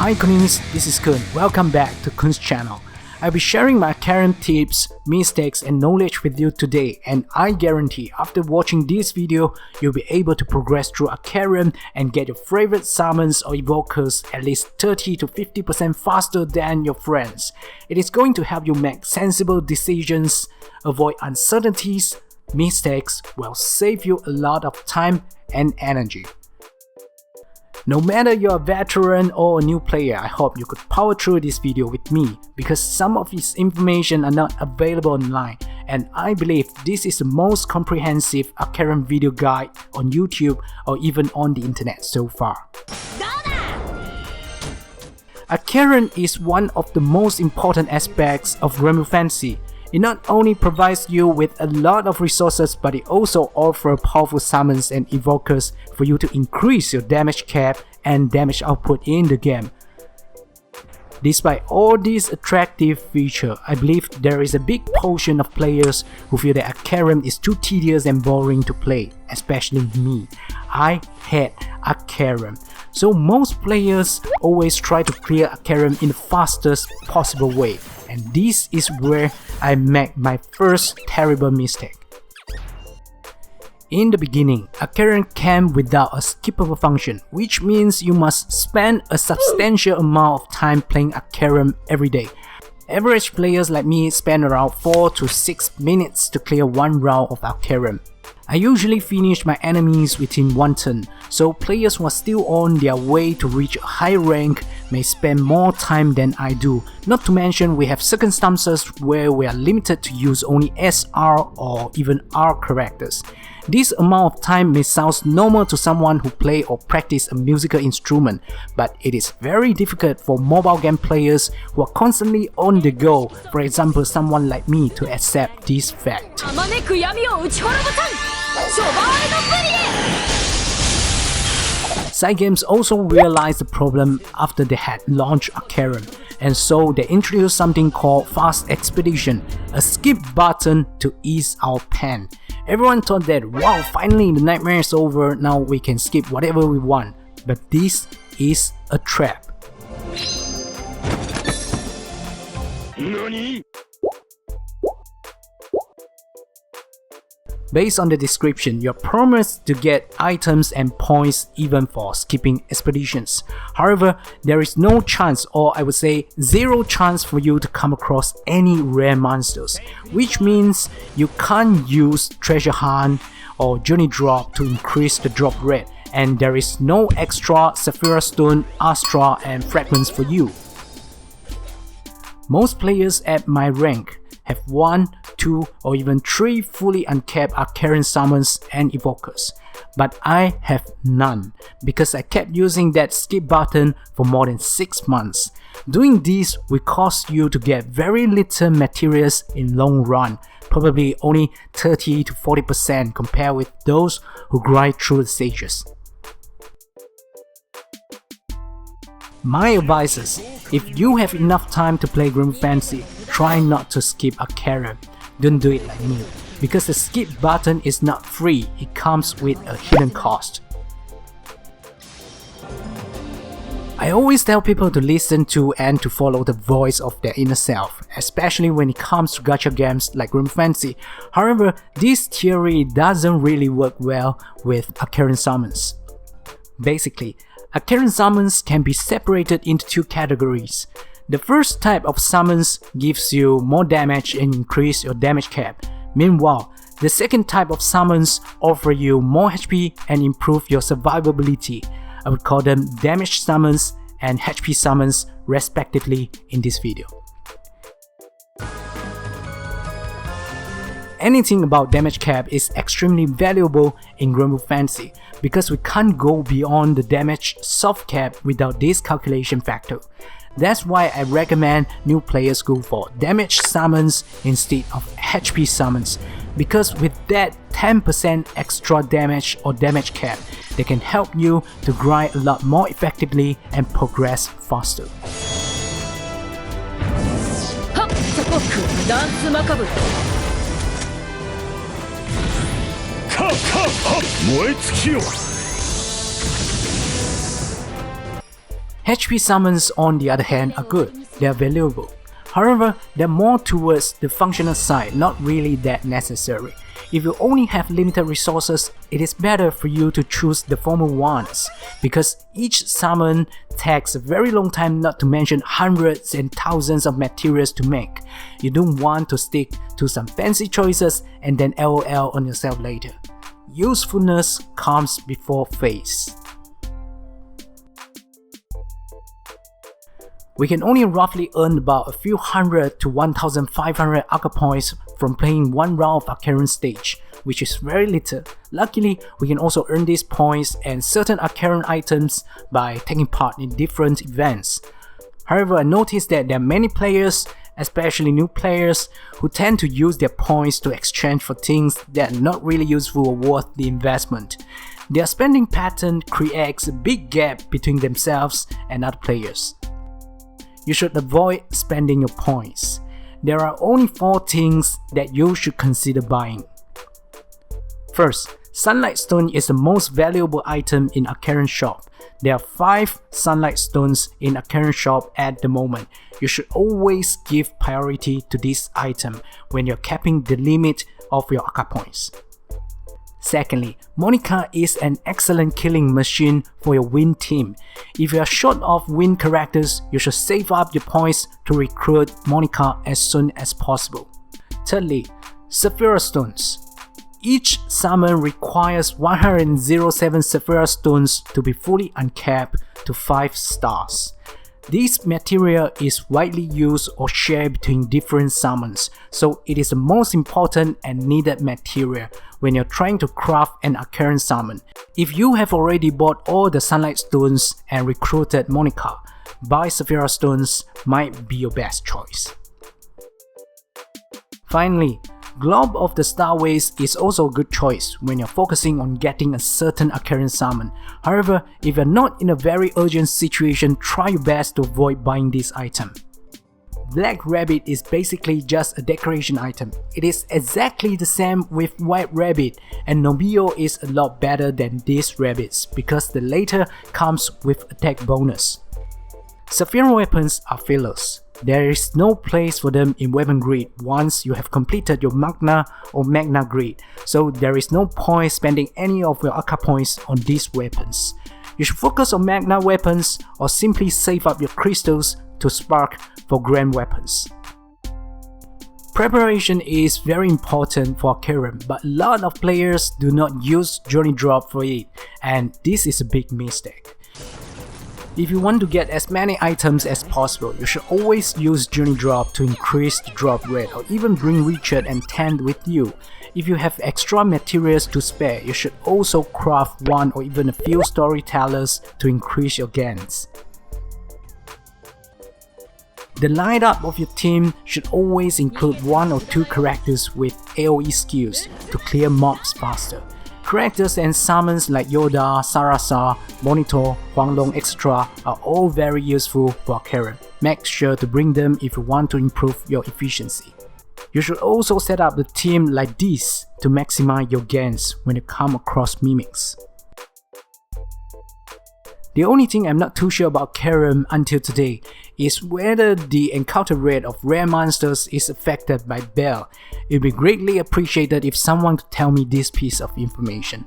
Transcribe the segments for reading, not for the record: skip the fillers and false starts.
Hi Koonies, this is Koon. Welcome back to Koon's channel. I'll be sharing my Arcarum tips, mistakes and knowledge with you today, and I guarantee after watching this video, you'll be able to progress through Arcarum and get your favorite summons or evokers at least 30 to 50% faster than your friends. It is going to help you make sensible decisions, avoid uncertainties, mistakes, will save you a lot of time and energy. No matter you're a veteran or a new player, I hope you could power through this video with me because some of this information are not available online, and I believe this is the most comprehensive Arcarum video guide on YouTube or even on the internet so far. Arcarum is one of the most important aspects of Granblue Fantasy. It not only provides you with a lot of resources, but it also offers powerful summons and evokers for you to increase your damage cap and damage output in the game. Despite all these attractive features, I believe there is a big portion of players who feel that Arcarum is too tedious and boring to play, especially me. I hate Arcarum. So most players always try to clear Arcarum in the fastest possible way, and this is where I make my first terrible mistake. In the beginning, Arcarum came without a skippable function, which means you must spend a substantial amount of time playing Arcarum every day. Average players like me spend around 4 to 6 minutes to clear one round of Arcarum. I usually finish my enemies within one turn, so players who are still on their way to reach a high rank may spend more time than I do. Not to mention we have circumstances where we are limited to use only SR or even R characters. This amount of time may sound normal to someone who play or practice a musical instrument, but it is very difficult for mobile game players who are constantly on the go, for example someone like me, to accept this fact. Side games also realized the problem after they had launched Arcarum, and so they introduced something called Fast Expedition, a skip button to ease our pain. Everyone thought that, wow, finally the nightmare is over, now we can skip whatever we want. But this is a trap. NANI? Based on the description, you're promised to get items and points even for skipping expeditions. However, there is no chance, or I would say zero chance, for you to come across any rare monsters, which means you can't use treasure hunt or journey drop to increase the drop rate, and there is no extra Sephira stone, astra and fragments for you. Most players at my rank have 1, 2 or even 3 fully uncapped Arcarum summons and evokers, but I have none because I kept using that skip button for more than 6 months. Doing this will cost you to get very little materials in long run, probably only 30 to 40% compared with those who grind through the stages. My advice is, if you have enough time to play Granblue Fantasy, try not to skip Arcarum. Don't do it like me, because the skip button is not free, it comes with a hidden cost. I always tell people to listen to and to follow the voice of their inner self, especially when it comes to gacha games like Granblue Fantasy. However, this theory doesn't really work well with Arcarum summons. Basically, Arcarum summons can be separated into 2 categories. The first type of summons gives you more damage and increase your damage cap. Meanwhile, the second type of summons offer you more HP and improve your survivability. I would call them damage summons and HP summons respectively in this video. Anything about damage cap is extremely valuable in Granblue Fantasy because we can't go beyond the damage soft cap without this calculation factor. That's why I recommend new players go for damage summons instead of HP summons, because with that 10% extra damage or damage cap, they can help you to grind a lot more effectively and progress faster. HP summons on the other hand are good, they are valuable. However, they're more towards the functional side, not really that necessary. If you only have limited resources, it is better for you to choose the former ones, because each summon takes a very long time, not to mention hundreds and thousands of materials to make. You don't want to stick to some fancy choices and then LOL on yourself later. Usefulness comes before face. We can only roughly earn about a few hundred to 1,500 Arca points from playing one round of Arcarum stage, which is very little. Luckily, we can also earn these points and certain Arcarum items by taking part in different events. However, I noticed that there are many players, especially new players, who tend to use their points to exchange for things that are not really useful or worth the investment. Their spending pattern creates a big gap between themselves and other players. You should avoid spending your points. There are only 4 things that you should consider buying. First, Sunlight Stone is the most valuable item in Arcarum shop. There are 5 Sunlight Stones in Arcarum shop at the moment. You should always give priority to this item when you're capping the limit of your Arca points. Secondly, Monica is an excellent killing machine for your Vyrn team. If you are short of Vyrn characters, you should save up your points to recruit Monica as soon as possible. Thirdly, Sephira stones. Each summon requires 107 Sephira stones to be fully uncapped to 5 stars. This material is widely used or shared between different summons, so it is the most important and needed material when you're trying to craft an Arcarum summon. If you have already bought all the Sunlight Stones and recruited Monica, buy Sephira stones might be your best choice. Finally, Globe of the Starways is also a good choice when you're focusing on getting a certain Arcarum summon. However, if you're not in a very urgent situation, try your best to avoid buying this item. Black Rabbit is basically just a decoration item. It is exactly the same with White Rabbit, and Nobio is a lot better than these rabbits because the latter comes with attack bonus. Sephira weapons are fillers. There is no place for them in weapon grid once you have completed your Magna or Magna grid, so there is no point spending any of your Arca points on these weapons. You should focus on Magna weapons or simply save up your crystals to spark for grand weapons. Preparation is very important for Arcarum, but a lot of players do not use Journey Drop for it, and this is a big mistake. If you want to get as many items as possible, you should always use Journey Drop to increase the drop rate, or even bring Richard and Tent with you. If you have extra materials to spare, you should also craft one or even a few storytellers to increase your gains. The lineup of your team should always include 1 or 2 characters with AoE skills to clear mobs faster. Characters and summons like Yoda, Sarasa, Monitor, Huanglong, etc. are all very useful for Arcarum. Make sure to bring them if you want to improve your efficiency. You should also set up the team like this to maximize your gains when you come across mimics. The only thing I'm not too sure about Arcarum until today is whether the encounter rate of rare monsters is affected by Bell. It would be greatly appreciated if someone could tell me this piece of information.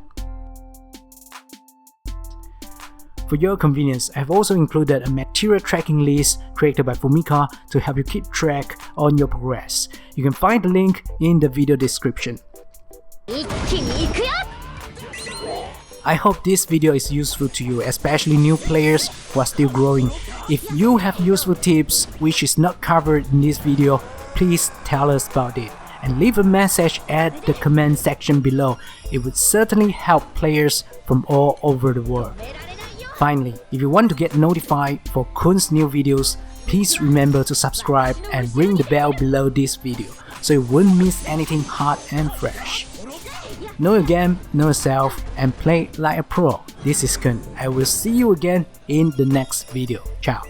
For your convenience, I have also included a material tracking list created by Fumika to help you keep track on your progress. You can find the link in the video description. I hope this video is useful to you, especially new players who are still growing. If you have useful tips which is not covered in this video, please tell us about it and leave a message at the comment section below. It would certainly help players from all over the world. Finally, if you want to get notified for Koon's new videos, please remember to subscribe and ring the bell below this video so you won't miss anything hot and fresh. Know your game, know yourself, and play like a pro. This is Koon. I will see you again in the next video. Ciao.